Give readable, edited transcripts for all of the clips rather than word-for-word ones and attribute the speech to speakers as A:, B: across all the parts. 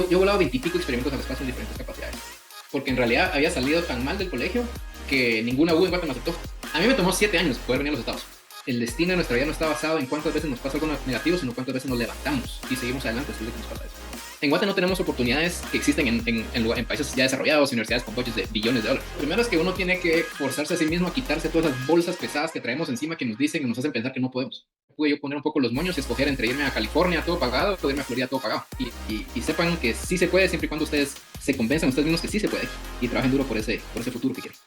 A: Yo he volado 20 y pico experimentos al espacio en diferentes capacidades. Porque en realidad había salido tan mal del colegio que ninguna U en Guatemala me aceptó. A mí me tomó 7 años poder venir a los Estados. El destino de nuestra vida no está basado en cuántas veces nos pasa algo negativo, sino cuántas veces nos levantamos y seguimos adelante después de que nos pasa eso. En Guatemala no tenemos oportunidades que existen en países ya desarrollados, universidades con coches de billones de dólares. Lo primero es que uno tiene que forzarse a sí mismo a quitarse todas esas bolsas pesadas que traemos encima que nos dicen y nos hacen pensar que no podemos. Pude yo poner un poco los moños y escoger entre irme a California todo pagado o irme a Florida todo pagado. Y sepan que sí se puede siempre y cuando ustedes se convenzan ustedes mismos que sí se puede y trabajen duro por ese futuro que quieren.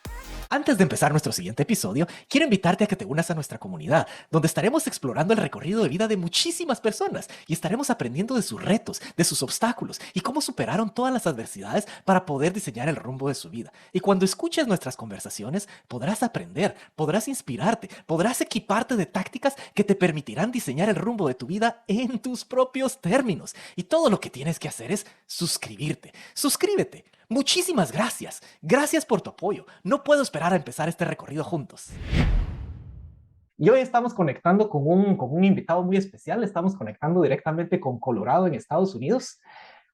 B: Antes de empezar nuestro siguiente episodio, quiero invitarte a que te unas a nuestra comunidad, donde estaremos explorando el recorrido de vida de muchísimas personas y estaremos aprendiendo de sus retos, de sus obstáculos y cómo superaron todas las adversidades para poder diseñar el rumbo de su vida. Y cuando escuches nuestras conversaciones, podrás aprender, podrás inspirarte, podrás equiparte de tácticas que te permitirán diseñar el rumbo de tu vida en tus propios términos. Y todo lo que tienes que hacer es suscribirte. ¡Suscríbete! Muchísimas gracias. Gracias por tu apoyo. No puedo esperar a empezar este recorrido juntos. Y hoy estamos conectando con un invitado muy especial. Estamos conectando directamente con Colorado en Estados Unidos.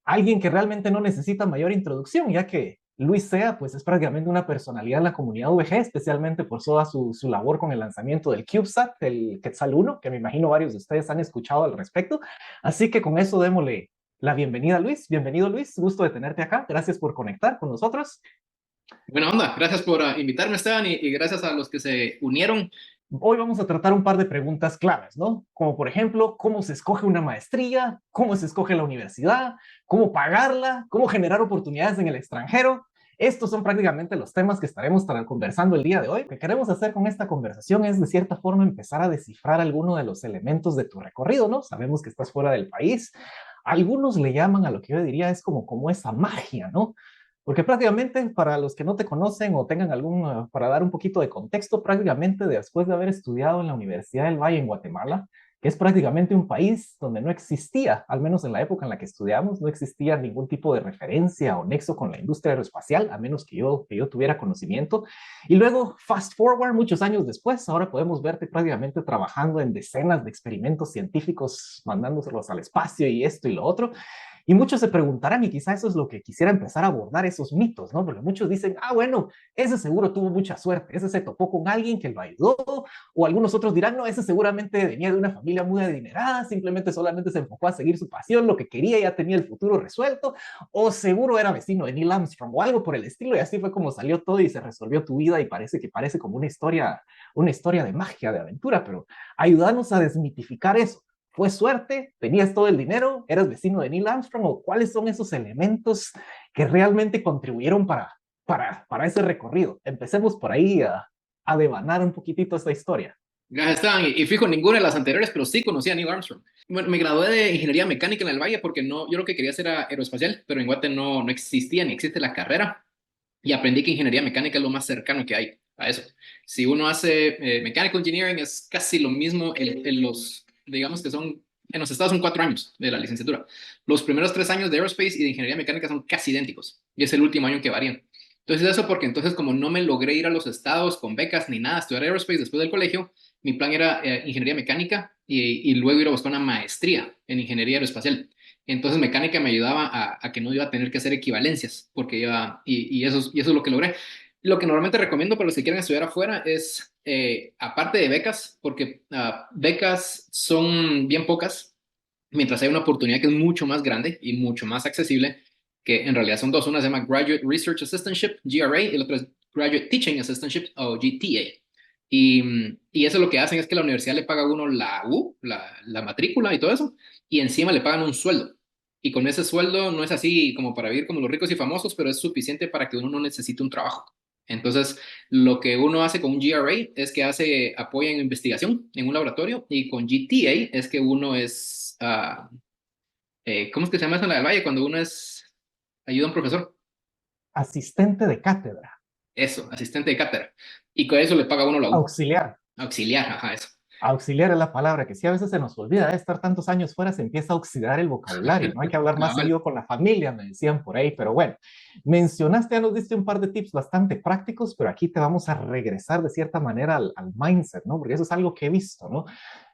B: Alguien que realmente no necesita mayor introducción, ya que Luis Sea pues, es prácticamente una personalidad en la comunidad VG, especialmente por toda su labor con el lanzamiento del CubeSat, el Quetzal 1, que me imagino varios de ustedes han escuchado al respecto. Así que con eso démosle la bienvenida a Luis. Bienvenido, Luis. Gusto de tenerte acá. Gracias por conectar con nosotros.
A: Buena onda, gracias por invitarme, Esteban, y gracias a los que se unieron.
B: Hoy vamos a tratar un par de preguntas claves, ¿no? Como por ejemplo, ¿cómo se escoge una maestría? ¿Cómo se escoge la universidad? ¿Cómo pagarla? ¿Cómo generar oportunidades en el extranjero? Estos son prácticamente los temas que estaremos conversando el día de hoy. Lo que queremos hacer con esta conversación es, de cierta forma, empezar a descifrar algunos de los elementos de tu recorrido, ¿no? Sabemos que estás fuera del país. Algunos le llaman a lo que yo diría es como esa magia, ¿no? Porque prácticamente, para los que no te conocen o tengan para dar un poquito de contexto, prácticamente después de haber estudiado en la Universidad del Valle en Guatemala, que es prácticamente un país donde no existía, al menos en la época en la que estudiamos, no existía ningún tipo de referencia o nexo con la industria aeroespacial, a menos que yo tuviera conocimiento. Y luego, fast forward, muchos años después, ahora podemos verte prácticamente trabajando en decenas de experimentos científicos, mandándoselos al espacio y esto y lo otro. Y muchos se preguntarán, y quizá eso es lo que quisiera empezar a abordar, esos mitos, ¿no? Porque muchos dicen, bueno, ese seguro tuvo mucha suerte, ese se topó con alguien que lo ayudó, o algunos otros dirán, no, ese seguramente venía de una familia muy adinerada, simplemente solamente se enfocó a seguir su pasión, lo que quería, ya tenía el futuro resuelto, o seguro era vecino de Neil Armstrong o algo por el estilo, y así fue como salió todo y se resolvió tu vida, y parece como una historia de magia, de aventura, pero ayúdanos a desmitificar eso. ¿Fue suerte? ¿Tenías todo el dinero? ¿Eras vecino de Neil Armstrong? ¿O cuáles son esos elementos que realmente contribuyeron para ese recorrido? Empecemos por ahí a devanar un poquitito esta historia.
A: Gracias, Esteban. Y fijo, ninguna de las anteriores, pero sí conocía a Neil Armstrong. Bueno, me gradué de ingeniería mecánica en el Valle porque yo lo que quería hacer era aeroespacial, pero en Guate no existía ni existe la carrera. Y aprendí que ingeniería mecánica es lo más cercano que hay a eso. Si uno hace mechanical engineering, es casi lo mismo digamos que en los estados son 4 años de la licenciatura. Los primeros 3 años de aerospace y de ingeniería mecánica son casi idénticos. Y es el último año que varían. Entonces eso porque entonces como no me logré ir a los estados con becas ni nada, a estudiar aerospace después del colegio, mi plan era ingeniería mecánica y luego ir a buscar una maestría en ingeniería aeroespacial. Entonces mecánica me ayudaba a que no iba a tener que hacer equivalencias, porque eso es lo que logré. Lo que normalmente recomiendo para los que quieran estudiar afuera es, aparte de becas, porque becas son bien pocas, mientras hay una oportunidad que es mucho más grande y mucho más accesible, que en realidad son dos. Una se llama Graduate Research Assistantship, GRA, y la otra es Graduate Teaching Assistantship, o GTA. Y eso lo que hacen es que la universidad le paga a uno la matrícula y todo eso, y encima le pagan un sueldo. Y con ese sueldo no es así como para vivir como los ricos y famosos, pero es suficiente para que uno no necesite un trabajo. Entonces, lo que uno hace con un GRA es que apoya en investigación en un laboratorio, y con GTA es que uno es, ¿cómo es que se llama eso en la del Valle? Cuando uno ayuda a un profesor.
B: Asistente de cátedra.
A: Eso, asistente de cátedra. Y con eso le paga a uno la U.
B: Auxiliar.
A: Auxiliar, ajá, eso.
B: Auxiliar es la palabra que sí a veces se nos olvida, de estar tantos años fuera se empieza a oxidar el vocabulario, no hay que hablar más
A: Cabal.
B: seguido con la familia, me decían por ahí, pero bueno, mencionaste, ya nos diste un par de tips bastante prácticos, pero aquí te vamos a regresar de cierta manera al mindset, ¿no? Porque eso es algo que he visto, ¿no?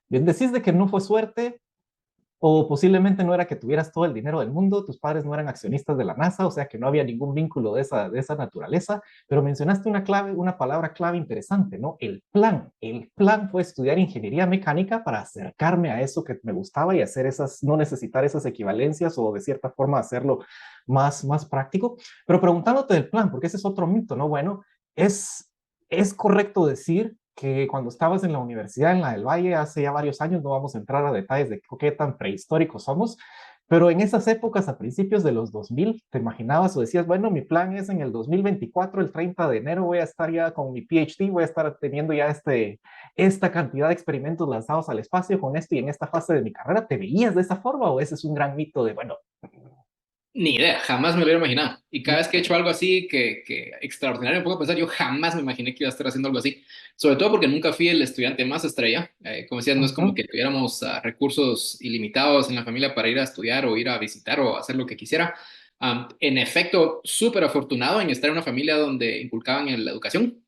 B: Bien, decís de que no fue suerte, O posiblemente no era que tuvieras todo el dinero del mundo, tus padres no eran accionistas de la NASA, o sea que no había ningún vínculo de esa naturaleza, pero mencionaste una clave, una palabra clave interesante, ¿no? El plan. El plan fue estudiar ingeniería mecánica para acercarme a eso que me gustaba y hacer esas, no necesitar esas equivalencias o de cierta forma hacerlo más práctico. Pero preguntándote del plan, porque ese es otro mito, ¿no? Bueno, es correcto decir que cuando estabas en la universidad, en la del Valle, hace ya varios años, no vamos a entrar a detalles de qué tan prehistóricos somos, pero en esas épocas, a principios de los 2000, te imaginabas o decías, bueno, mi plan es en el 2024, el 30 de enero, voy a estar ya con mi PhD, voy a estar teniendo ya esta cantidad de experimentos lanzados al espacio con esto y en esta fase de mi carrera. ¿Te veías de esa forma o ese es un gran mito de, bueno,
A: Ni idea, jamás me lo hubiera imaginado. Y cada vez que he hecho algo así, que extraordinario, me pongo a pensar, yo jamás me imaginé que iba a estar haciendo algo así. Sobre todo porque nunca fui el estudiante más estrella. Como decías, no es como
B: uh-huh,
A: que tuviéramos recursos ilimitados en la familia para ir a estudiar o ir a visitar o hacer lo que quisiera. En efecto, súper afortunado en estar en una familia donde inculcaban en la educación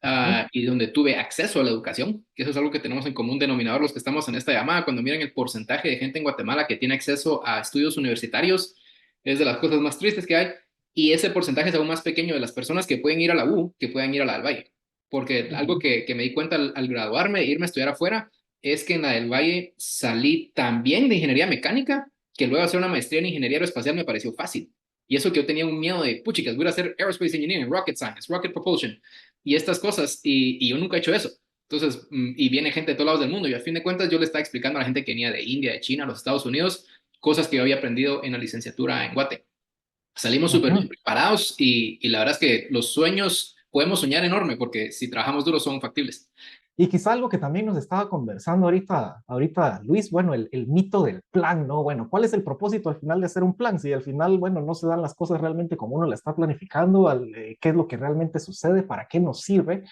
B: uh-huh,
A: y donde tuve acceso a la educación, que eso es algo que tenemos en común denominador los que estamos en esta llamada. Cuando miran el porcentaje de gente en Guatemala que tiene acceso a estudios universitarios, es de las cosas más tristes que hay, y ese porcentaje es aún más pequeño de las personas que pueden ir a la U que pueden ir a la del Valle. Porque algo
B: uh-huh,
A: que me di cuenta al graduarme e irme a estudiar afuera es que en la del Valle salí también de ingeniería mecánica, que luego hacer una maestría en ingeniería aeroespacial me pareció fácil. Y eso que yo tenía un miedo de, puchicas, voy a hacer aerospace engineering, rocket science, rocket propulsion y estas cosas, y yo nunca he hecho eso. Entonces, y viene gente de todos lados del mundo, y a fin de cuentas yo le estaba explicando a la gente que venía de India, de China, los Estados Unidos, cosas que yo había aprendido en la licenciatura en Guate. Salimos súper bien
B: uh-huh.
A: preparados y la verdad es que los sueños podemos soñar enorme porque si trabajamos duro son factibles.
B: Y quizá algo que también nos estaba conversando ahorita Luis, bueno, el mito del plan, ¿no? Bueno, ¿cuál es el propósito al final de hacer un plan? Si al final, bueno, no se dan las cosas realmente como uno la está planificando, ¿qué es lo que realmente sucede? ¿Para qué nos sirve?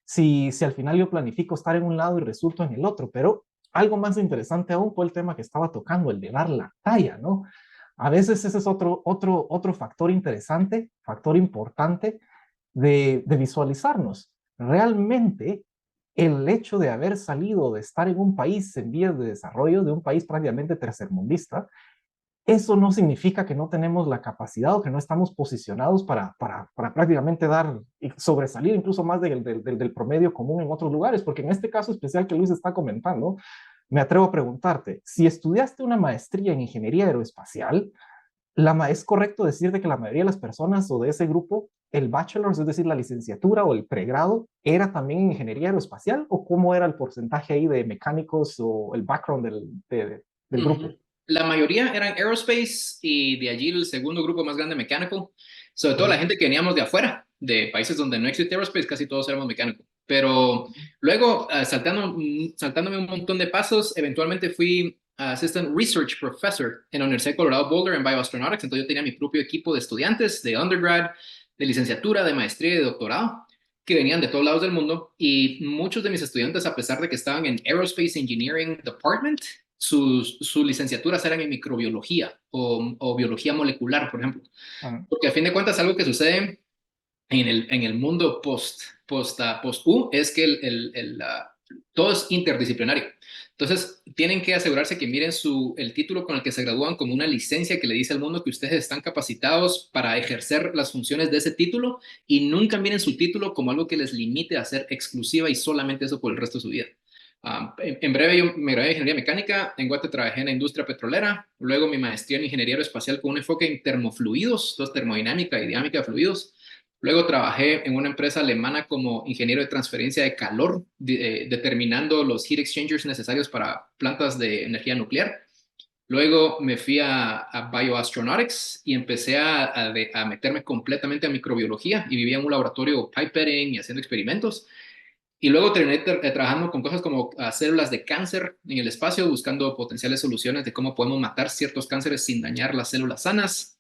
B: Si al final yo planifico estar en un lado y resulto en el otro, pero algo más interesante aún fue el tema que estaba tocando, el de dar la talla, ¿no? A veces ese es otro factor interesante, factor importante de visualizarnos. Realmente, el hecho de haber salido, de estar en un país en vías de desarrollo, de un país prácticamente tercermundista, eso no significa que no tenemos la capacidad o que no estamos posicionados para prácticamente dar y sobresalir incluso más del promedio común en otros lugares, porque en este caso especial que Luis está comentando, me atrevo a preguntarte, si estudiaste una maestría en ingeniería aeroespacial, es correcto decir de que la mayoría de las personas o de ese grupo, el bachelor's, es decir, la licenciatura o el pregrado, era también en ingeniería aeroespacial o cómo era el porcentaje ahí de mecánicos o el background del grupo.
A: La mayoría eran aerospace y de allí el segundo grupo más grande mechanical. Sobre todo la
B: Uh-huh.
A: gente que veníamos de afuera, de países donde no existe aerospace, casi todos éramos mecánicos. Pero luego, saltándome un montón de pasos, eventualmente fui Assistant Research Professor en la Universidad de Colorado Boulder en Bioastronautics. Entonces yo tenía mi propio equipo de estudiantes de undergrad, de licenciatura, de maestría y de doctorado que venían de todos lados del mundo y muchos de mis estudiantes, a pesar de que estaban en Aerospace Engineering Department, sus licenciaturas eran en microbiología o biología molecular, por ejemplo.
B: Uh-huh.
A: Porque a fin de cuentas, algo que sucede en el mundo post-U es que todo es interdisciplinario. Entonces, tienen que asegurarse que miren el título con el que se gradúan como una licencia que le dice al mundo que ustedes están capacitados para ejercer las funciones de ese título y nunca miren su título como algo que les limite a ser exclusiva y solamente eso por el resto de su vida. En breve, yo me gradué de ingeniería mecánica, en Guate trabajé en la industria petrolera, luego mi maestría en ingeniería aeroespacial con un enfoque en termofluidos, entonces termodinámica y dinámica de fluidos. Luego trabajé en una empresa alemana como ingeniero de transferencia de calor, determinando los heat exchangers necesarios para plantas de energía nuclear. Luego me fui a Bioastronautics y empecé a meterme completamente a microbiología y vivía en un laboratorio pipetting y haciendo experimentos. Y luego terminé trabajando con cosas como células de cáncer en el espacio, buscando potenciales soluciones de cómo podemos matar ciertos cánceres sin dañar las células sanas.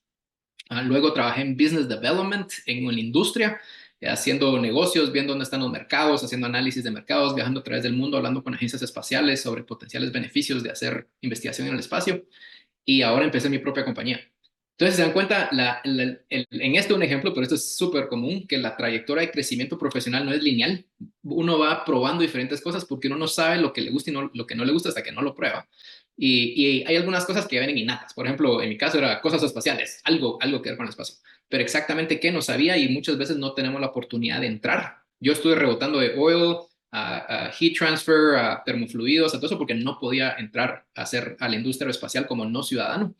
A: Luego trabajé en Business Development en la industria, haciendo negocios, viendo dónde están los mercados, haciendo análisis de mercados, viajando a través del mundo, hablando con agencias espaciales sobre potenciales beneficios de hacer investigación en el espacio. Y ahora empecé mi propia compañía. Entonces, se dan cuenta, en este un ejemplo, pero esto es súper común, que la trayectoria de crecimiento profesional no es lineal. Uno va probando diferentes cosas porque uno no sabe lo que le gusta y lo que no le gusta hasta que no lo prueba. Y hay algunas cosas que vienen innatas. Por ejemplo, en mi caso era cosas espaciales, algo que ver con el espacio. Pero exactamente qué no sabía y muchas veces no tenemos la oportunidad de entrar. Yo estuve rebotando de oil, a heat transfer, a termofluidos, a todo eso porque no podía entrar a hacer a la industria espacial como no ciudadano.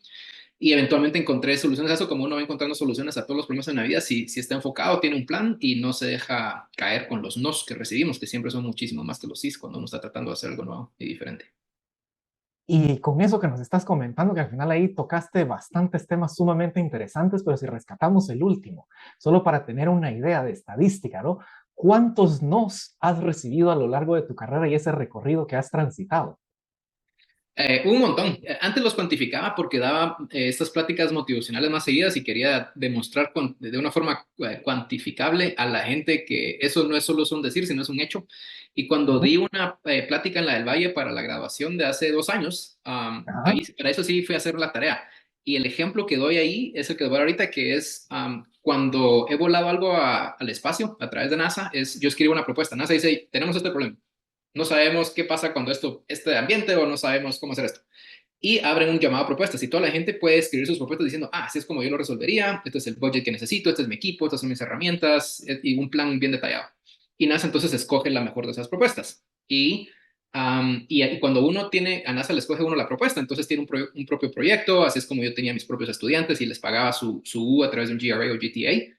A: Y eventualmente encontré soluciones a eso, como uno va encontrando soluciones a todos los problemas en la vida, si está enfocado, tiene un plan y no se deja caer con los nos que recibimos, que siempre son muchísimo más que los sís cuando uno está tratando de hacer algo nuevo y diferente.
B: Y con eso que nos estás comentando, que al final ahí tocaste bastantes temas sumamente interesantes, pero si rescatamos el último, solo para tener una idea de estadística, ¿no? ¿Cuántos nos has recibido a lo largo de tu carrera y ese recorrido que has transitado?
A: Un montón. Antes los cuantificaba porque daba estas pláticas motivacionales más seguidas y quería demostrar de una forma cuantificable a la gente que eso no es solo un decir, sino es un hecho. Y cuando
B: Ujú.
A: di una plática en la del Valle para la graduación de hace 2 años,
B: Ajá,
A: ahí, para eso sí fui a hacer la tarea. Y el ejemplo que doy ahí es el que doy ahorita, que es cuando he volado algo al espacio a través de NASA, yo escribo una propuesta. NASA dice, tenemos este problema, no sabemos qué pasa cuando este ambiente o no sabemos cómo hacer esto. Y abren un llamado a propuestas y toda la gente puede escribir sus propuestas diciendo, así es como yo lo resolvería, este es el budget que necesito, este es mi equipo, estas son mis herramientas y un plan bien detallado. Y NASA entonces escoge la mejor de esas propuestas. Y cuando a NASA le escoge uno la propuesta, entonces tiene un propio proyecto, así es como yo tenía mis propios estudiantes y les pagaba su U a través de un GRA o GTA.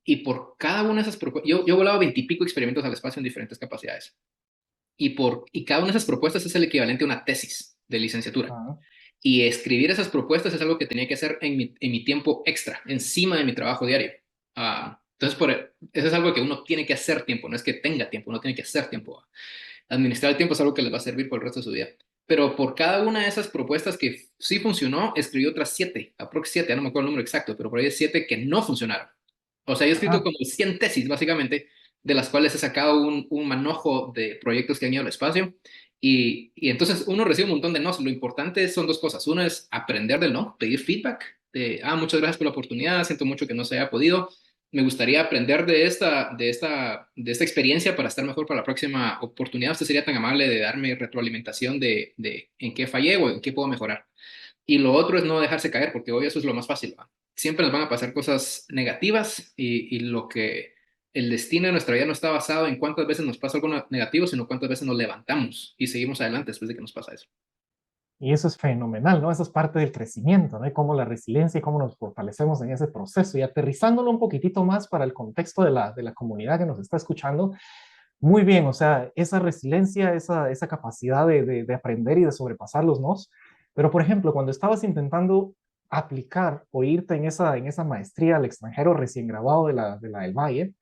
A: Y por cada una de esas propuestas, yo he volado 20 y pico experimentos al espacio en diferentes capacidades y cada una de esas propuestas es el equivalente a una tesis de licenciatura.
B: ajá,
A: Y escribir esas propuestas es algo que tenía que hacer en mi tiempo extra, encima de mi trabajo diario. Entonces, eso es algo que uno tiene que hacer tiempo, no es que tenga tiempo, uno tiene que hacer tiempo. Administrar el tiempo es algo que les va a servir por el resto de su vida. Pero por cada una de esas propuestas que sí funcionó, escribí otras 7, aprox 7, ya no me acuerdo el número exacto, pero por ahí 7 que no funcionaron. O sea, he escrito
B: ajá.
A: como 100 tesis, básicamente, de las cuales he sacado un manojo de proyectos que han ido al espacio. Y entonces uno recibe un montón de no. Lo importante son dos cosas. Uno es aprender del no, pedir feedback de, muchas gracias por la oportunidad, siento mucho que no se haya podido. Me gustaría aprender de esta experiencia para estar mejor para la próxima oportunidad. Usted sería tan amable de darme retroalimentación de en qué fallé o en qué puedo mejorar. Y lo otro es no dejarse caer, porque hoy eso es lo más fácil, ¿va? Siempre nos van a pasar cosas negativas y lo que el destino de nuestra vida no está basado en cuántas veces nos pasa algo negativo, sino cuántas veces nos levantamos y seguimos adelante después de que nos pasa eso.
B: Y eso es fenomenal, ¿no? Eso es parte del crecimiento, ¿no? Y cómo la resiliencia y cómo nos fortalecemos en ese proceso. Y aterrizándolo un poquitito más para el contexto de la comunidad que nos está escuchando, muy bien, o sea, esa resiliencia, esa capacidad de aprender y de sobrepasar los nos. Pero, por ejemplo, cuando estabas intentando aplicar o irte en esa maestría al extranjero recién graduado de la del Valle,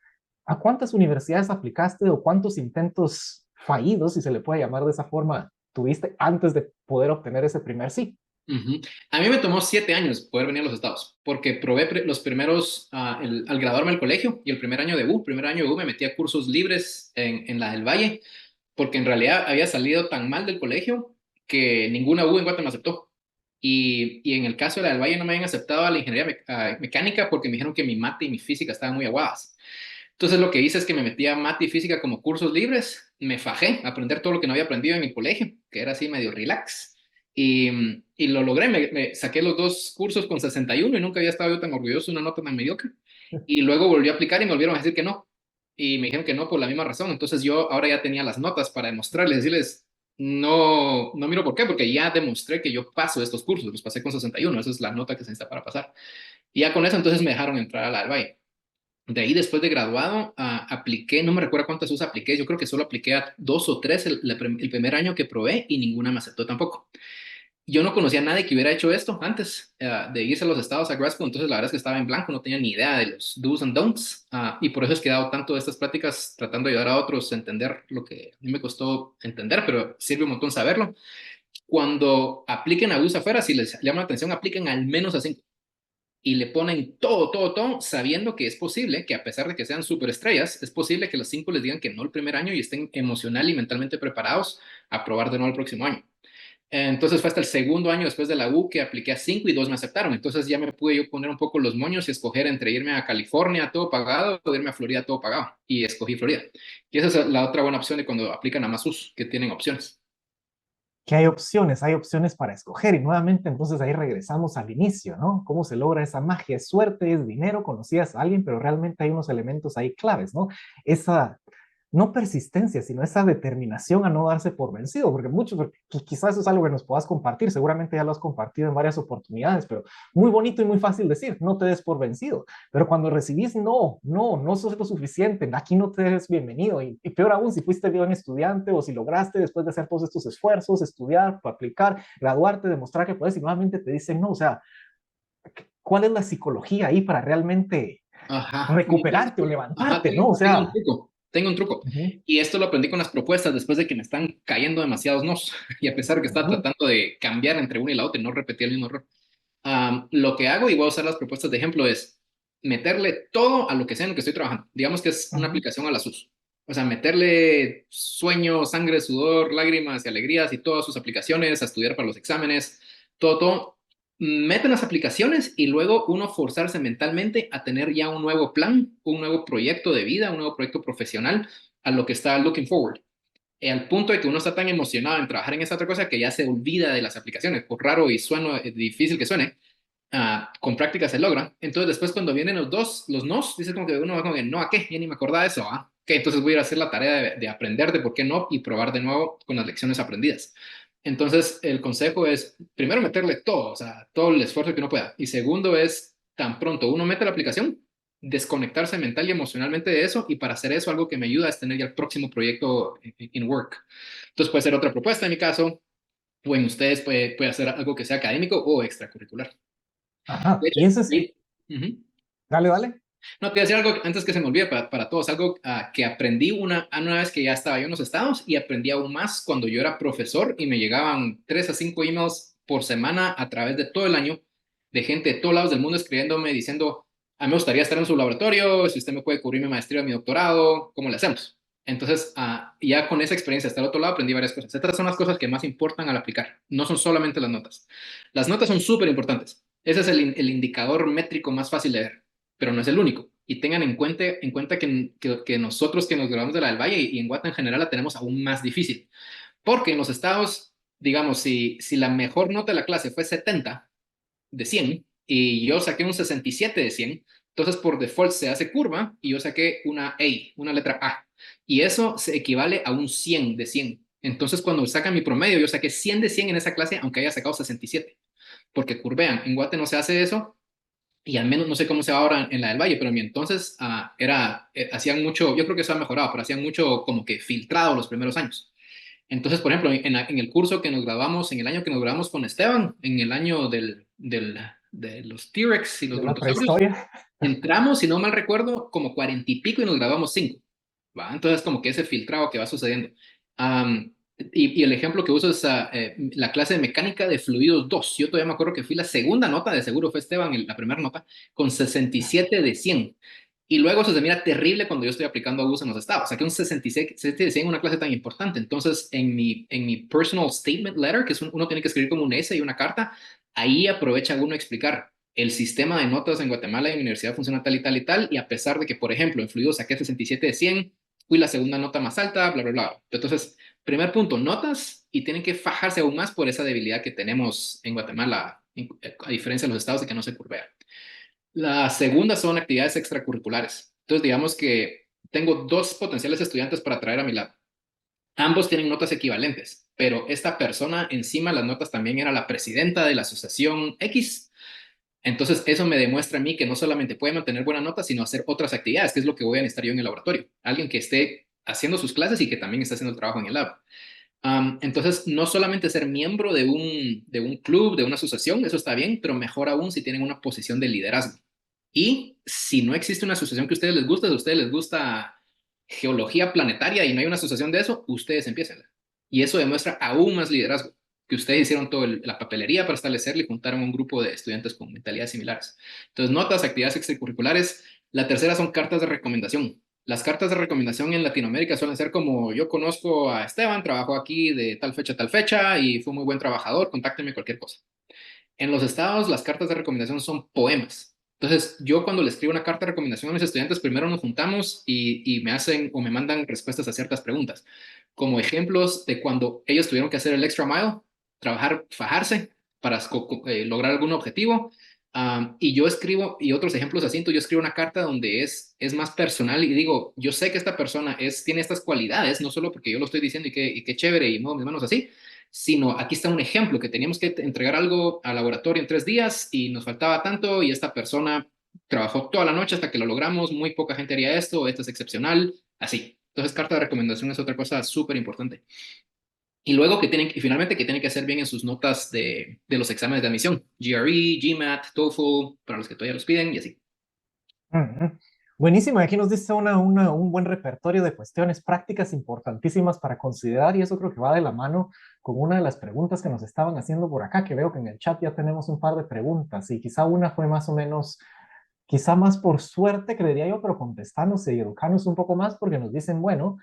B: ¿a cuántas universidades aplicaste o cuántos intentos fallidos, si se le puede llamar de esa forma, tuviste antes de poder obtener ese primer sí?
A: Ujú. A mí me tomó 7 años poder venir a los Estados, porque probé los primeros, al graduarme del colegio y el primer año de U, me metí a cursos libres en la del Valle, porque en realidad había salido tan mal del colegio que ninguna U en Guatemala me aceptó. Y en el caso de la del Valle no me habían aceptado a la ingeniería mecánica porque me dijeron que mi mate y mi física estaban muy aguadas. Entonces lo que hice es que me metí a mate y física como cursos libres, me fajé a aprender todo lo que no había aprendido en mi colegio, que era así medio relax, y lo logré, me saqué los dos cursos con 61 y nunca había estado yo tan orgulloso de una nota tan mediocre. Y luego volví a aplicar y me volvieron a decir que no. Y me dijeron que no por la misma razón. Entonces yo ahora ya tenía las notas para demostrarles, decirles, no, no miro por qué, porque ya demostré que yo paso estos cursos, los pasé con 61, esa es la nota que se necesita para pasar. Y ya con eso entonces me dejaron entrar a la del Valle. De ahí, después de graduado, apliqué, no me recuerdo cuántas US apliqué, yo creo que solo apliqué a 2 o 3 el primer año que probé y ninguna me aceptó tampoco. Yo no conocía a nadie que hubiera hecho esto antes de irse a los estados a grad school, entonces la verdad es que estaba en blanco, no tenía ni idea de los do's and don'ts, y por eso es que he dado tanto de estas pláticas tratando de ayudar a otros a entender lo que a mí me costó entender, pero sirve un montón saberlo. Cuando apliquen a US afuera, si les llama la atención, apliquen al menos a 5 y le ponen todo, todo, todo, sabiendo que es posible que a pesar de que sean superestrellas, es posible que los 5 les digan que no el primer año y estén emocional y mentalmente preparados a probar de nuevo el próximo año. Entonces fue hasta el segundo año después de la U que apliqué a 5 y 2 me aceptaron. Entonces ya me pude yo poner un poco los moños y escoger entre irme a California todo pagado o irme a Florida todo pagado. Y escogí Florida. Y esa es la otra buena opción de cuando aplican a más U's, que tienen opciones.
B: que hay opciones para escoger. Y nuevamente, entonces ahí regresamos al inicio, ¿no? ¿Cómo se logra esa magia? Es suerte, es dinero, conocías a alguien, pero realmente hay unos elementos ahí claves, ¿no? Esa, no persistencia, sino esa determinación a no darse por vencido, porque muchos, quizás eso es algo que nos puedas compartir, seguramente ya lo has compartido en varias oportunidades, pero muy bonito y muy fácil decir, no te des por vencido, pero cuando recibís no sos lo suficiente, aquí no te des bienvenido, y peor aún, si fuiste bien estudiante o si lograste después de hacer todos estos esfuerzos, estudiar, aplicar, graduarte, demostrar que puedes, y nuevamente te dicen no, o sea, ¿cuál es la psicología ahí para realmente
A: Ajá,
B: recuperarte o
A: ajá,
B: levantarte, no? O
A: tengo un
B: sea,
A: truco, tengo un truco.
B: uh -huh,
A: Y esto lo aprendí con las propuestas después de que me están cayendo demasiados nos. Y a pesar de que
B: uh
A: estaba
B: -huh,
A: tratando de cambiar entre una y la otra y no repetir el mismo error. Lo que hago, y voy a usar las propuestas de ejemplo, es meterle todo a lo que sea en lo que estoy trabajando. Digamos que es
B: uh
A: una
B: -huh.
A: aplicación a la SUS. O sea, meterle sueño, sangre, sudor, lágrimas y alegrías y todas sus aplicaciones, a estudiar para los exámenes, todo, todo. Meten las aplicaciones y luego uno forzarse mentalmente a tener ya un nuevo plan, un nuevo proyecto de vida, un nuevo proyecto profesional a lo que está looking forward. Al punto de que uno está tan emocionado en trabajar en esa otra cosa que ya se olvida de las aplicaciones, por raro y sueno, difícil que suene, con práctica se logra. Entonces después cuando vienen los nos, dices como que uno va como que no, ¿a qué? Ya ni me acordaba de eso, ¿ah? Que entonces voy a ir a hacer la tarea de aprender de por qué no y probar de nuevo con las lecciones aprendidas. Entonces el consejo es, primero meterle todo, o sea, todo el esfuerzo que uno pueda. Y segundo es, tan pronto uno mete la aplicación, desconectarse mental y emocionalmente de eso. Y para hacer eso, algo que me ayuda es tener ya el próximo proyecto in work. Entonces puede ser otra propuesta en mi caso, o en ustedes puede hacer algo que sea académico o extracurricular. De
B: Ajá,
A: hecho,
B: y ese es,
A: sí. Ujú.
B: dale, dale.
A: No, te voy a decir algo antes que se me olvide para todos, algo que aprendí una vez que ya estaba yo en los Estados y aprendí aún más cuando yo era profesor y me llegaban 3 a 5 emails por semana a través de todo el año de gente de todos lados del mundo escribiéndome diciendo, a mí me gustaría estar en su laboratorio, si usted me puede cubrir mi maestría o mi doctorado, ¿cómo le hacemos? Entonces, ya con esa experiencia hasta el otro lado aprendí varias cosas. Estas son las cosas que más importan al aplicar, no son solamente las notas. Las notas son súper importantes. Ese es el indicador métrico más fácil de ver, pero no es el único. Y tengan en cuenta que nosotros que nos graduamos de la del Valle y en Guate en general la tenemos aún más difícil. Porque en los estados, digamos, si la mejor nota de la clase fue 70 de 100 y yo saqué un 67 de 100, entonces por default se hace curva y yo saqué una letra A. Y eso se equivale a un 100 de 100. Entonces cuando sacan mi promedio, yo saqué 100 de 100 en esa clase, aunque haya sacado 67. Porque curvean. En Guate no se hace eso y al menos no sé cómo se va ahora en la del Valle, pero en mi entonces hacían mucho, yo creo que eso ha mejorado, pero hacían mucho como que filtrado los primeros años. Entonces, por ejemplo, en el curso que nos grabamos, en el año que nos grabamos con Esteban, en el año de los T-Rex y los
B: De la
A: brontosaurios,
B: prehistoria.
A: entramos, si no mal recuerdo, como 40 y pico y nos grabamos 5. ¿Va? Entonces, como que ese filtrado que va sucediendo. Y el ejemplo que uso es la clase de mecánica de fluidos 2. Yo todavía me acuerdo que fui la segunda nota, de seguro fue Esteban, la primera nota, con 67 de 100. Y luego eso se mira terrible cuando yo estoy aplicando a bus en los estados. Saqué un 67 de 100 en una clase tan importante. Entonces, en mi personal statement letter, que uno tiene que escribir como un essay y una carta, ahí aprovecha uno a explicar el sistema de notas en Guatemala y en mi universidad funciona tal y tal y tal, y a pesar de que, por ejemplo, en fluidos saqué 67 de 100, fui la segunda nota más alta, bla, bla, bla. Entonces, primer punto, notas, y tienen que fajarse aún más por esa debilidad que tenemos en Guatemala, a diferencia de los estados de que no se curvea. La segunda son actividades extracurriculares. Entonces, digamos que tengo dos potenciales estudiantes para traer a mi lado. Ambos tienen notas equivalentes, pero esta persona encima de las notas también era la presidenta de la asociación X. Entonces, eso me demuestra a mí que no solamente puede mantener buena nota, sino hacer otras actividades, que es lo que voy a necesitar yo en el laboratorio. Alguien que esté haciendo sus clases y que también esté haciendo el trabajo en el lab. Entonces, no solamente ser miembro de un club, de una asociación, eso está bien, pero mejor aún si tienen una posición de liderazgo. Y si no existe una asociación que a ustedes les gusta, si a ustedes les gusta geología planetaria y no hay una asociación de eso, ustedes empiecen. Y eso demuestra aún más liderazgo, que ustedes hicieron toda la papelería para establecerle y juntaron un grupo de estudiantes con mentalidades similares. Entonces, notas, actividades extracurriculares. La tercera son cartas de recomendación. Las cartas de recomendación en Latinoamérica suelen ser como: yo conozco a Esteban, trabajó aquí de tal fecha a tal fecha y fue muy buen trabajador, contácteme cualquier cosa. En los estados, las cartas de recomendación son poemas. Entonces, yo cuando le escribo una carta de recomendación a mis estudiantes, primero nos juntamos y me hacen o me mandan respuestas a ciertas preguntas. como ejemplos de cuando ellos tuvieron que hacer el extra mile, trabajar, fajarse para lograr algún objetivo. Y yo escribo, y otros ejemplos así, entonces yo escribo una carta donde es más personal y digo, yo sé que esta persona tiene estas cualidades, no solo porque yo lo estoy diciendo y qué chévere y muevo mis manos así, sino aquí está un ejemplo, que teníamos que entregar algo al laboratorio en 3 días y nos faltaba tanto y esta persona trabajó toda la noche hasta que lo logramos, muy poca gente haría esto es excepcional, así. Entonces, carta de recomendación es otra cosa súper importante. Y luego y finalmente que tienen que hacer bien en sus notas de los exámenes de admisión, GRE, GMAT, TOEFL, para los que todavía los piden y así.
B: Ujú. Buenísimo, y aquí nos dice un buen repertorio de cuestiones prácticas importantísimas para considerar y eso creo que va de la mano con una de las preguntas que nos estaban haciendo por acá, que veo que en el chat ya tenemos un par de preguntas y quizá una fue más o menos, quizá más por suerte, creería yo, pero contestanos y educarnos un poco más porque nos dicen, bueno,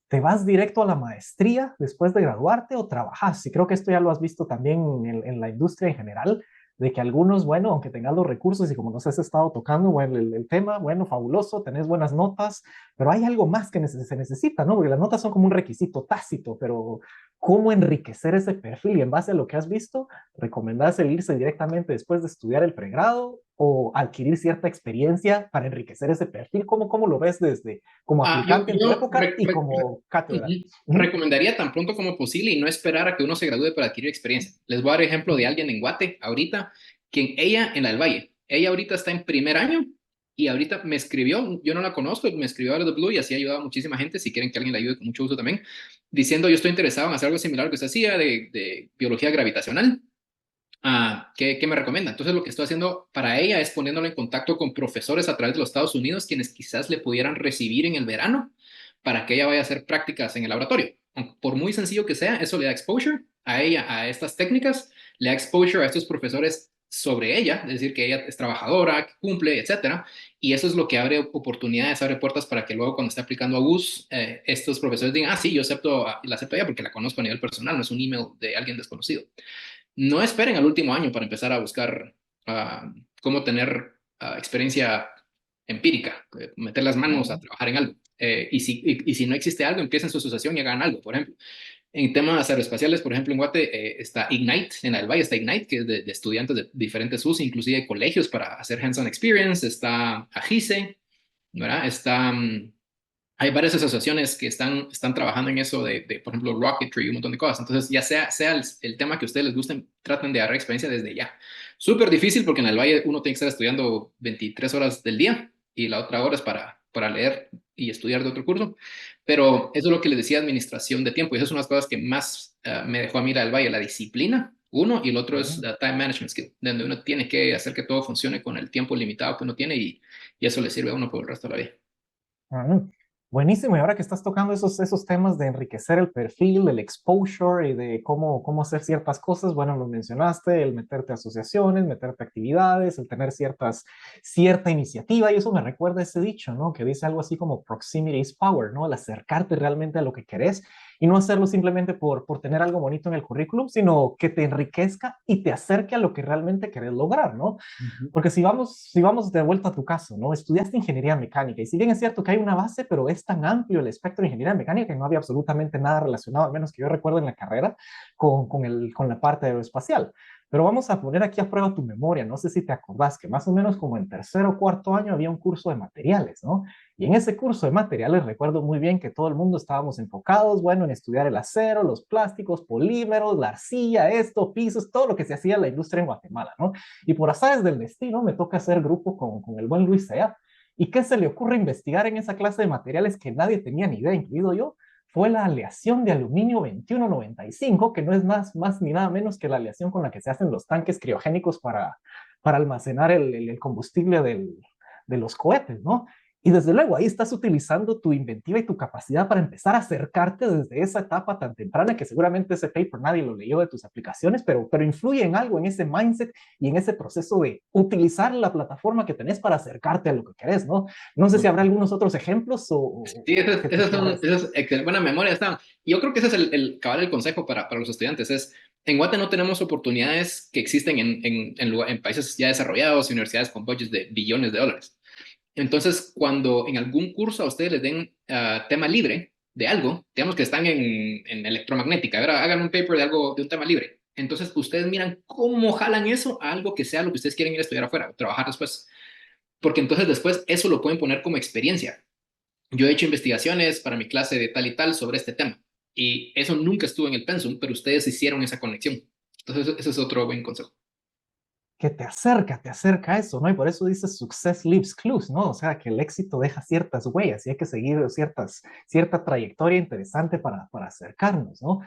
B: ¿te vas directo a la maestría después de graduarte o trabajas? Y creo que esto ya lo has visto también en la industria en general, de que algunos, bueno, aunque tengas los recursos y como nos has estado tocando, bueno, el tema, bueno, fabuloso, tenés buenas notas, pero hay algo más que se necesita, ¿no? Porque las notas son como un requisito tácito, pero ¿cómo enriquecer ese perfil? Y en base a lo que has visto, ¿recomendás el irse directamente después de estudiar el pregrado o adquirir cierta experiencia para enriquecer ese perfil? ¿Cómo lo ves desde como
A: Yo,
B: aplicante en tu
A: yo
B: época y como cátedra?
A: ujú,
B: Ujú,
A: recomendaría tan pronto como posible y no esperar a que uno se gradúe para adquirir experiencia. Les voy a dar ejemplo de
B: ujú,
A: alguien en Guate ahorita, quien ella en la del Valle, ella ahorita está en primer año y ahorita me escribió, yo no la conozco, me escribió a The Blue y así ha ayudado a muchísima gente, si quieren que alguien le ayude con mucho gusto también, diciendo yo estoy interesado en hacer algo similar a lo que usted hacía de biología gravitacional. ¿Qué me recomienda? Entonces lo que estoy haciendo para ella es poniéndola en contacto con profesores a través de los Estados Unidos, quienes quizás le pudieran recibir en el verano para que ella vaya a hacer prácticas en el laboratorio. Por muy sencillo que sea, eso le da exposure a ella, a estas técnicas, le da exposure a estos profesores sobre ella, es decir, que ella es trabajadora, que cumple, etcétera, y eso es lo que abre oportunidades, abre puertas para que luego cuando esté aplicando a BUS, estos profesores digan, sí, yo acepto, la acepto a ella porque la conozco a nivel personal, no es un email de alguien desconocido. No esperen al último año para empezar a buscar cómo tener experiencia empírica, meter las manos a
B: ujú,
A: trabajar en algo. Y si no existe algo, empiecen su asociación y hagan algo. Por ejemplo, en temas aeroespaciales, por ejemplo, en Guate está Ignite, en el Valle está Ignite, que es de estudiantes de diferentes usos, inclusive hay colegios para hacer hands-on experience, está AGICE, ¿verdad? Hay varias asociaciones que están trabajando en eso por ejemplo, rocketry y un montón de cosas. Entonces, ya sea el tema que a ustedes les guste, traten de agarrar experiencia desde ya. Súper difícil porque en el Valle uno tiene que estar estudiando 23 horas del día y la otra hora es para leer y estudiar de otro curso. Pero eso es lo que les decía, administración de tiempo. Y esas son las cosas que más me dejó a mí el Valle, la disciplina, uno, y el otro es
B: ujú,
A: la time management skill, donde uno tiene que hacer que todo funcione con el tiempo limitado que uno tiene y eso le sirve a uno por el resto de la vida.
B: ujú. Buenísimo, y ahora que estás tocando esos temas de enriquecer el perfil, el exposure y de cómo hacer ciertas cosas, bueno, lo mencionaste, el meterte a asociaciones, meterte a actividades, el tener cierta iniciativa, y eso me recuerda a ese dicho, ¿no? Que dice algo así como proximity is power, ¿no? El acercarte realmente a lo que querés y no hacerlo simplemente por tener algo bonito en el currículum, sino que te enriquezca y te acerque a lo que realmente querés lograr, ¿no?
A: Ujú.
B: Porque si vamos de vuelta a tu caso, ¿no? Estudiaste ingeniería mecánica y si bien es cierto que hay una base, pero es tan amplio el espectro de ingeniería mecánica que no había absolutamente nada relacionado, al menos que yo recuerdo en la carrera, con la parte aeroespacial. Pero vamos a poner aquí a prueba tu memoria. No sé si te acordás que más o menos como en tercer o cuarto año había un curso de materiales, ¿no? Y en ese curso de materiales recuerdo muy bien que todo el mundo estábamos enfocados, bueno, en estudiar el acero, los plásticos, polímeros, la arcilla, esto, pisos, todo lo que se hacía en la industria en Guatemala, ¿no? Y por azares del destino me toca hacer grupo con el buen Luis Sea. ¿Y qué se le ocurre investigar en esa clase de materiales que nadie tenía ni idea, incluido yo? Fue la aleación de aluminio 2195, que no es más ni nada menos que la aleación con la que se hacen los tanques criogénicos para almacenar el combustible de los cohetes, ¿no? Y desde luego ahí estás utilizando tu inventiva y tu capacidad para empezar a acercarte desde esa etapa tan temprana que seguramente ese paper nadie lo leyó de tus aplicaciones, pero influye en algo, en ese mindset y en ese proceso de utilizar la plataforma que tenés para acercarte a lo que querés, ¿no? No sé si habrá algunos otros ejemplos
A: Sí,
B: que te acuerdes.
A: buena memoria está. Yo creo que ese es cabal el consejo para los estudiantes. En Guate no tenemos oportunidades que existen en países ya desarrollados, universidades con budgets de billones de dólares. Entonces, cuando en algún curso a ustedes les den tema libre, de algo, digamos que están en electromagnética, ahora hagan un paper de algo, de un tema libre. Entonces, ustedes miran cómo jalan eso a algo que sea lo que ustedes quieren ir a estudiar afuera, trabajar después. Porque entonces después eso lo pueden poner como experiencia. Yo he hecho investigaciones para mi clase de tal y tal sobre este tema. Y eso nunca estuvo en el pensum, pero ustedes hicieron esa conexión. Entonces, eso es otro buen consejo.
B: Que te acerca a eso, ¿no? Y por eso dice success leaves clues, ¿no? O sea, que el éxito deja ciertas huellas y hay que seguir cierta trayectoria interesante para acercarnos, ¿no?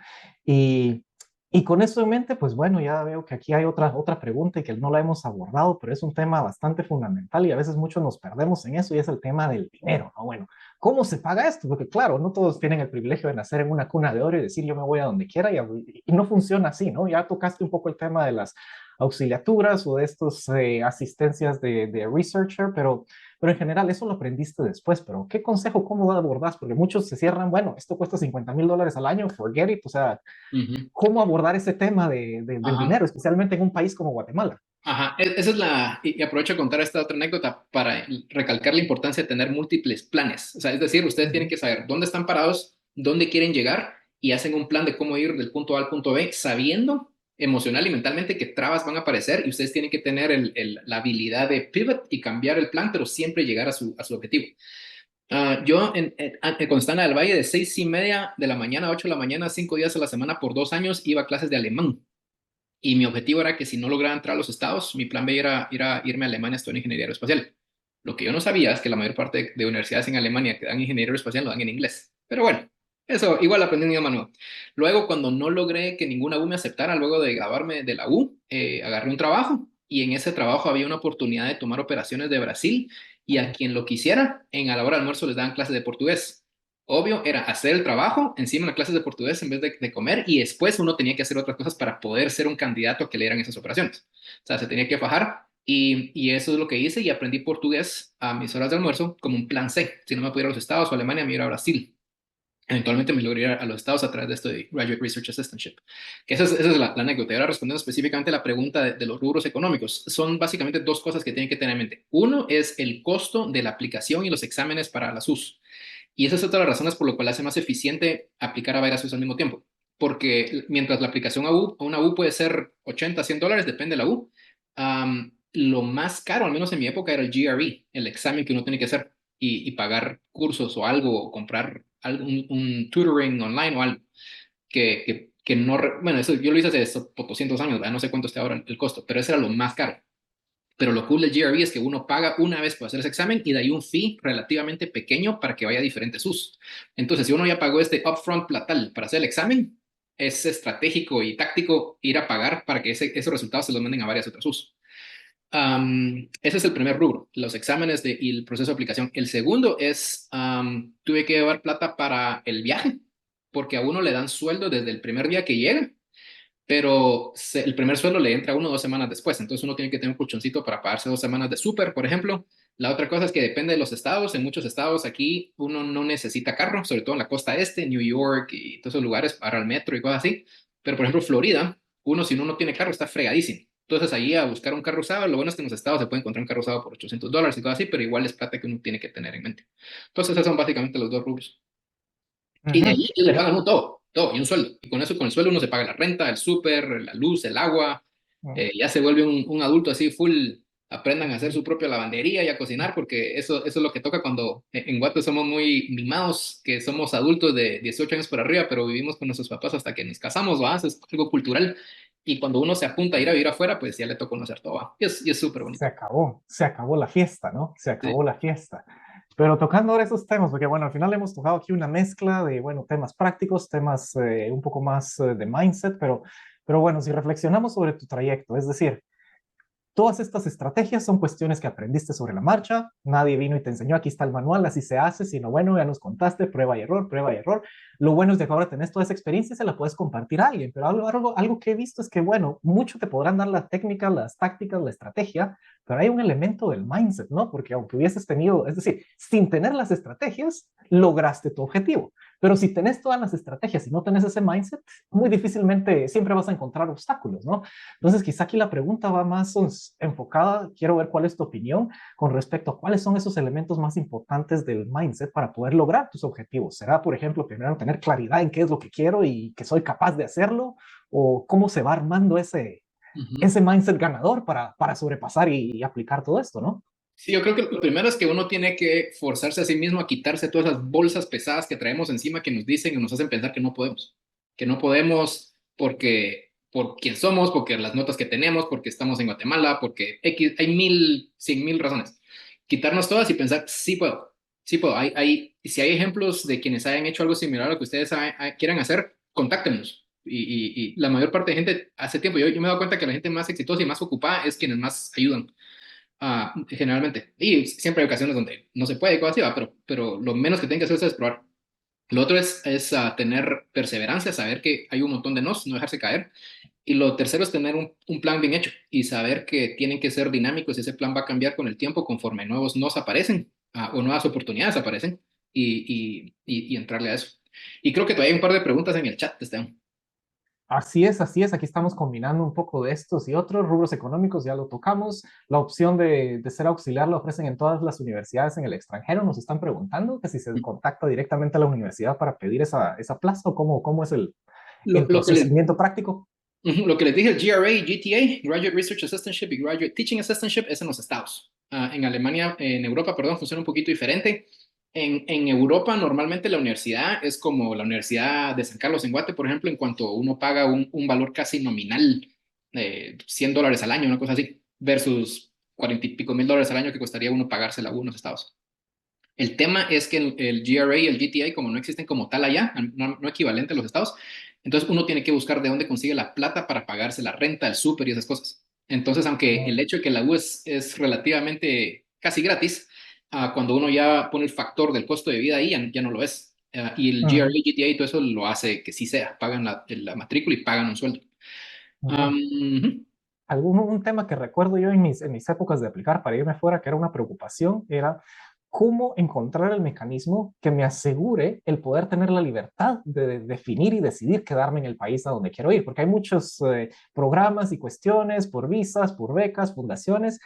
B: Y, y con eso en mente, pues bueno, ya veo que aquí hay otra pregunta y que no la hemos abordado, pero es un tema bastante fundamental y a veces muchos nos perdemos en eso y es el tema del dinero, ¿no? Bueno, ¿cómo se paga esto? Porque claro, no todos tienen el privilegio de nacer en una cuna de oro y decir yo me voy a donde quiera y no funciona así, ¿no? Ya tocaste un poco el tema de las auxiliaturas o de estos asistencias de researcher, pero en general eso lo aprendiste después, pero ¿qué consejo, cómo lo abordas? Porque muchos se cierran, bueno, esto cuesta $50,000 al año, forget it, o sea,
A: Ujú.
B: ¿cómo abordar ese tema del
A: Ajá.
B: dinero, especialmente en un país como Guatemala?
A: Ajá, esa es y aprovecho a contar esta otra anécdota para recalcar la importancia de tener múltiples planes. O sea, es decir, ustedes tienen
B: Ujú.
A: que saber dónde están parados, dónde quieren llegar y hacen un plan de cómo ir del punto A al punto B, sabiendo emocional y mentalmente que trabas van a aparecer y ustedes tienen que tener la habilidad de pivot y cambiar el plan, pero siempre llegar a su objetivo. Yo en Constana del Valle de 6:30 de la mañana a 8 de la mañana, 5 días a la semana por 2 años, iba a clases de alemán. Y mi objetivo era que si no lograba entrar a los estados, mi plan B era irme a Alemania a estudiar ingeniería aeroespacial. Lo que yo no sabía es que la mayor parte de universidades en Alemania que dan ingeniería aeroespacial lo dan en inglés. Pero bueno, eso igual aprendí un idioma nuevo. Luego, cuando no logré que ninguna U me aceptara, luego de graduarme de la U, agarré un trabajo y en ese trabajo había una oportunidad de tomar operaciones de Brasil y a quien lo quisiera, a la hora de almuerzo les daban clases de portugués. Obvio, era hacer el trabajo, encima las clases de portugués en vez de comer, y después uno tenía que hacer otras cosas para poder ser un candidato que le dieran esas operaciones. O sea, se tenía que fajar, y eso es lo que hice, y aprendí portugués a mis horas de almuerzo como un plan C. Si no me pudiera a los Estados o Alemania, me iba a Brasil. Eventualmente me logré ir a los Estados a través de esto de Graduate Research Assistantship. Que esa es la anécdota. Y ahora respondiendo específicamente a la pregunta de los rubros económicos, son básicamente dos cosas que tienen que tener en mente. Uno es el costo de la aplicación y los exámenes para la SUS. Y esa es otra de las razones por lo cual hace más eficiente aplicar a varias Us al mismo tiempo. Porque mientras la aplicación a una U puede ser 80, $100, depende de la U, lo más caro, al menos en mi época, era el GRE, el examen que uno tiene que hacer y pagar cursos o algo, o comprar un tutoring online o algo que no, bueno, eso yo lo hice hace 200 años, ¿verdad? No sé cuánto está ahora el costo, pero ese era lo más caro. Pero lo cool del GRE es que uno paga una vez por hacer ese examen y de ahí un fee relativamente pequeño para que vaya a diferentes US. Entonces, si uno ya pagó este upfront platal para hacer el examen, es estratégico y táctico ir a pagar para que esos resultados se los manden a varias otras US. Ese es el primer rubro, los exámenes y el proceso de aplicación. El segundo es, tuve que llevar plata para el viaje, porque a uno le dan sueldo desde el primer día que llega, pero el primer sueldo le entra a uno 2 semanas después, entonces uno tiene que tener un colchoncito para pagarse 2 semanas de súper, por ejemplo. La otra cosa es que depende de los estados, en muchos estados aquí uno no necesita carro, sobre todo en la costa este, New York y todos esos lugares para el metro y cosas así, pero por ejemplo Florida, uno si uno no tiene carro está fregadísimo. Entonces ahí a buscar un carro usado, lo bueno es que en los estados se puede encontrar un carro usado por $800 y cosas así, pero igual es plata que uno tiene que tener en mente. Entonces esos son básicamente los dos rubros. Y de
B: Ujú.
A: ahí le pagan uno todo, y un sueldo. Y con eso, con el sueldo uno se paga la renta, el súper, la luz, el agua. Ya se vuelve un adulto así full, aprendan a hacer su propia lavandería y a cocinar, porque eso es lo que toca cuando en Guate somos muy mimados, que somos adultos de 18 años por arriba, pero vivimos con nuestros papás hasta que nos casamos, ¿va? Es algo cultural. Y cuando uno se apunta a ir a vivir afuera, pues ya le toca conocer todo, ¿va? Y es súper bonito.
B: Se acabó la fiesta, ¿no? Se
A: Sí.
B: acabó la fiesta. Pero tocando ahora esos temas, porque bueno, al final hemos tocado aquí una mezcla de, bueno, temas prácticos, temas un poco más de mindset, pero bueno, si reflexionamos sobre tu trayecto, es decir, todas estas estrategias son cuestiones que aprendiste sobre la marcha, nadie vino y te enseñó, aquí está el manual, así se hace, sino bueno, ya nos contaste, prueba y error, prueba y error. Lo bueno es que ahora tenés toda esa experiencia y se la puedes compartir a alguien, pero algo que he visto es que, bueno, mucho te podrán dar las técnicas, las tácticas, la estrategia, pero hay un elemento del mindset, ¿no? Porque aunque hubieses tenido, es decir, sin tener las estrategias, lograste tu objetivo. Pero si tenés todas las estrategias y no tenés ese mindset, muy difícilmente siempre vas a encontrar obstáculos, ¿no? Entonces, quizá aquí la pregunta va más enfocada, quiero ver cuál es tu opinión con respecto a cuáles son esos elementos más importantes del mindset para poder lograr tus objetivos. ¿Será, por ejemplo, primero tener claridad en qué es lo que quiero y que soy capaz de hacerlo? ¿O cómo se va armando
A: Ujú.
B: ese mindset ganador para sobrepasar y aplicar todo esto, ¿no?
A: Sí, yo creo que lo primero es que uno tiene que forzarse a sí mismo a quitarse todas esas bolsas pesadas que traemos encima que nos dicen y nos hacen pensar que no podemos. Que no podemos porque, por quién somos, porque las notas que tenemos, porque estamos en Guatemala, porque X, hay 1,000, 100,000 razones. Quitarnos todas y pensar, sí puedo, sí puedo. Y si hay ejemplos de quienes hayan hecho algo similar a lo que ustedes quieran hacer, contáctenos. Y la mayor parte de gente, hace tiempo, yo me he dado cuenta que la gente más exitosa y más ocupada es quienes más ayudan. Generalmente. Y siempre hay ocasiones donde no se puede, cosas así, pero lo menos que tienen que hacer es probar. Lo otro es tener perseverancia, saber que hay un montón de nos, no dejarse caer. Y lo tercero es tener un plan bien hecho y saber que tienen que ser dinámicos y ese plan va a cambiar con el tiempo conforme nuevos nos aparecen o nuevas oportunidades aparecen y entrarle a eso. Y creo que todavía hay un par de preguntas en el chat, Esteban.
B: Así es, así es. Aquí estamos combinando un poco de estos y otros rubros económicos, ya lo tocamos. La opción de ser auxiliar la ofrecen en todas las universidades en el extranjero. Nos están preguntando que si se contacta directamente a la universidad para pedir esa plaza o cómo es
A: Lo,
B: el
A: lo que les,
B: procesamiento práctico.
A: Ujú. Lo que les dije, el GRA, GTA, Graduate Research Assistantship y Graduate Teaching Assistantship es en los Estados. En Alemania, en Europa, perdón, funciona un poquito diferente. En Europa, normalmente la universidad es como la Universidad de San Carlos en Guate, por ejemplo, en cuanto uno paga un valor casi nominal, $100 al año, una cosa así, versus 40 y pico mil dólares al año que costaría uno pagársela a unos Estados. El tema es que el GRA y el GTA, como no existen como tal allá, no equivalente a los estados, entonces uno tiene que buscar de dónde consigue la plata para pagarse la renta, el súper y esas cosas. Entonces, aunque el hecho de que la U es relativamente casi gratis, cuando uno ya pone el factor del costo de vida ahí, ya no lo es. Y el GRA,
B: Ujú,
A: GTA y todo eso lo hace que sí sea, pagan la matrícula y pagan un sueldo.
B: ujú.
A: Ujú.
B: Un tema que recuerdo yo en mis épocas de aplicar para irme fuera, que era una preocupación, era cómo encontrar el mecanismo que me asegure el poder tener la libertad de definir y decidir quedarme en el país a donde quiero ir, porque hay muchos programas y cuestiones por visas, por becas, fundaciones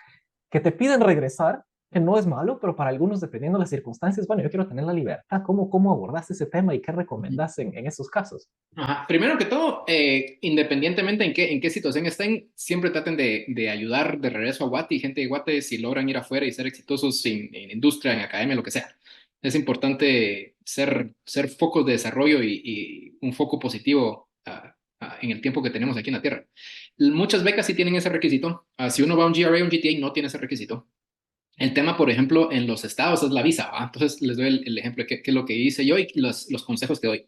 B: que te piden regresar, que no es malo, pero para algunos, dependiendo de las circunstancias, bueno, yo quiero tener la libertad. ¿Cómo abordaste ese tema y qué recomendás en esos casos?
A: Ajá. Primero que todo, independientemente en qué situación estén, siempre traten de ayudar de regreso a Guate y gente de Guate si logran ir afuera y ser exitosos en industria, en academia, lo que sea. Es importante ser focos de desarrollo y un foco positivo en el tiempo que tenemos aquí en la Tierra. Muchas becas sí tienen ese requisito. Si uno va a un GRA o un GTA, no tiene ese requisito. El tema, por ejemplo, en los estados es la visa, ¿va? Entonces les doy el ejemplo de qué es lo que hice yo y los consejos que doy.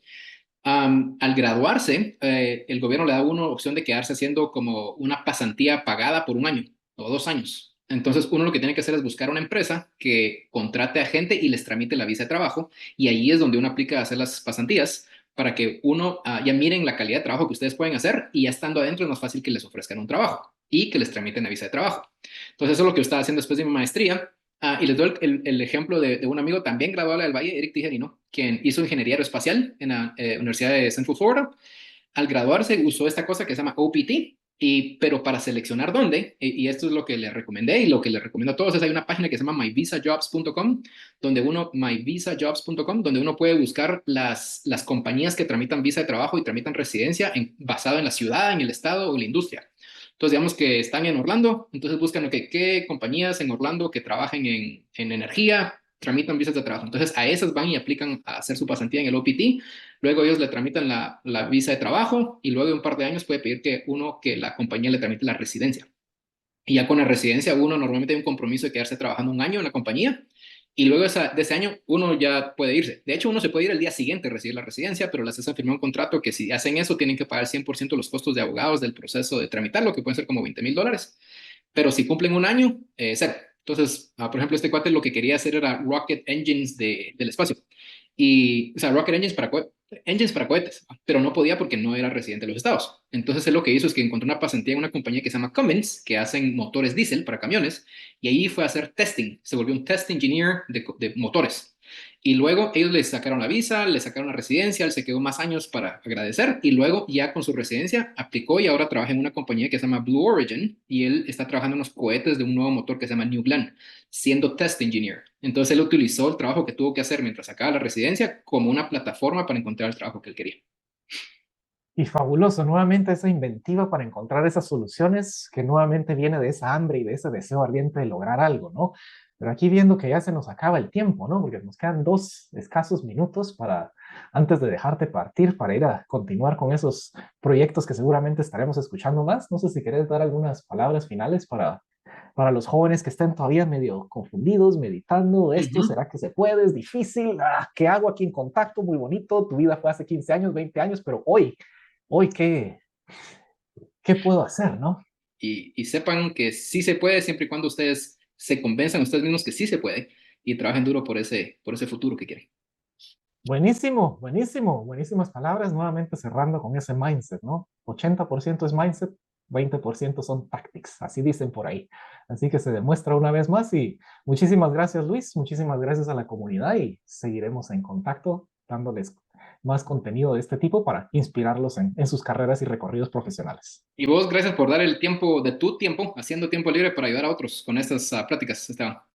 A: Al graduarse, el gobierno le da a uno opción de quedarse haciendo como una pasantía pagada por un año o 2 años. Entonces, uno lo que tiene que hacer es buscar una empresa que contrate a gente y les tramite la visa de trabajo. Y ahí es donde uno aplica a hacer las pasantías para que uno ya miren la calidad de trabajo que ustedes pueden hacer y ya estando adentro es más fácil que les ofrezcan un trabajo y que les tramiten la visa de trabajo. Entonces, eso es lo que yo estaba haciendo después de mi maestría. Y les doy el ejemplo de un amigo también graduado del Valle, Eric Tijerino, quien hizo ingeniería aeroespacial en la Universidad de Central Florida. Al graduarse usó esta cosa que se llama OPT, pero para seleccionar dónde, y esto es lo que le recomendé y lo que le recomiendo a todos, es hay una página que se llama myvisajobs.com, myvisajobs.com, donde uno puede buscar las compañías que tramitan visa de trabajo y tramitan residencia basado en la ciudad, en el estado o en la industria. Entonces, digamos que están en Orlando, entonces buscan qué compañías en Orlando que trabajen en energía tramitan visas de trabajo. Entonces, a esas van y aplican a hacer su pasantía en el OPT. Luego ellos le tramitan la visa de trabajo y luego de un par de años puede pedir que la compañía le tramite la residencia. Y ya con la residencia uno normalmente hay un compromiso de quedarse trabajando un año en la compañía y luego de ese año uno ya puede irse. De hecho, uno se puede ir el día siguiente a recibir la residencia, pero les hacen firmar un contrato que si hacen eso tienen que pagar 100% los costos de abogados del proceso de tramitarlo, que pueden ser como $20,000. Pero si cumplen un año, cero. Entonces, por ejemplo, este cuate lo que quería hacer era rocket engines del espacio. O sea, rocket engines para cohetes, pero no podía porque no era residente de los estados. Entonces, él lo que hizo es que encontró una pasantía en una compañía que se llama Cummins, que hacen motores diésel para camiones, y ahí fue a hacer testing. Se volvió un test engineer de motores. Y luego ellos le sacaron la visa, le sacaron la residencia, él se quedó más años para agradecer y luego ya con su residencia aplicó y ahora trabaja en una compañía que se llama Blue Origin y él está trabajando en los cohetes de un nuevo motor que se llama New Glenn, siendo test engineer. Entonces él utilizó el trabajo que tuvo que hacer mientras sacaba la residencia como una plataforma para encontrar el trabajo que él quería.
B: Y fabuloso, nuevamente esa inventiva para encontrar esas soluciones que nuevamente viene de esa hambre y de ese deseo ardiente de lograr algo, ¿no? Pero aquí viendo que ya se nos acaba el tiempo, ¿no? Porque nos quedan 2 escasos minutos para, antes de dejarte partir, para ir a continuar con esos proyectos que seguramente estaremos escuchando más. No sé si querés dar algunas palabras finales para los jóvenes que estén todavía medio confundidos, meditando, esto,
A: Ujú.
B: ¿será que se puede? ¿Es difícil? ¿Qué hago aquí en contacto? Muy bonito, tu vida fue hace 15 años, 20 años, pero hoy ¿qué puedo hacer, no?
A: Y sepan que sí se puede siempre y cuando ustedes se convenzan ustedes mismos que sí se puede y trabajen duro por ese futuro que quieren.
B: Buenísimo, buenísimo, buenísimas palabras, nuevamente cerrando con ese mindset, ¿no? 80% es mindset, 20% son tactics, así dicen por ahí. Así que se demuestra una vez más y muchísimas gracias Luis, muchísimas gracias a la comunidad y seguiremos en contacto dándoles más contenido de este tipo para inspirarlos en sus carreras y recorridos profesionales.
A: Y vos, gracias por dar el tiempo de tu tiempo, haciendo tiempo libre para ayudar a otros con estas pláticas, Esteban.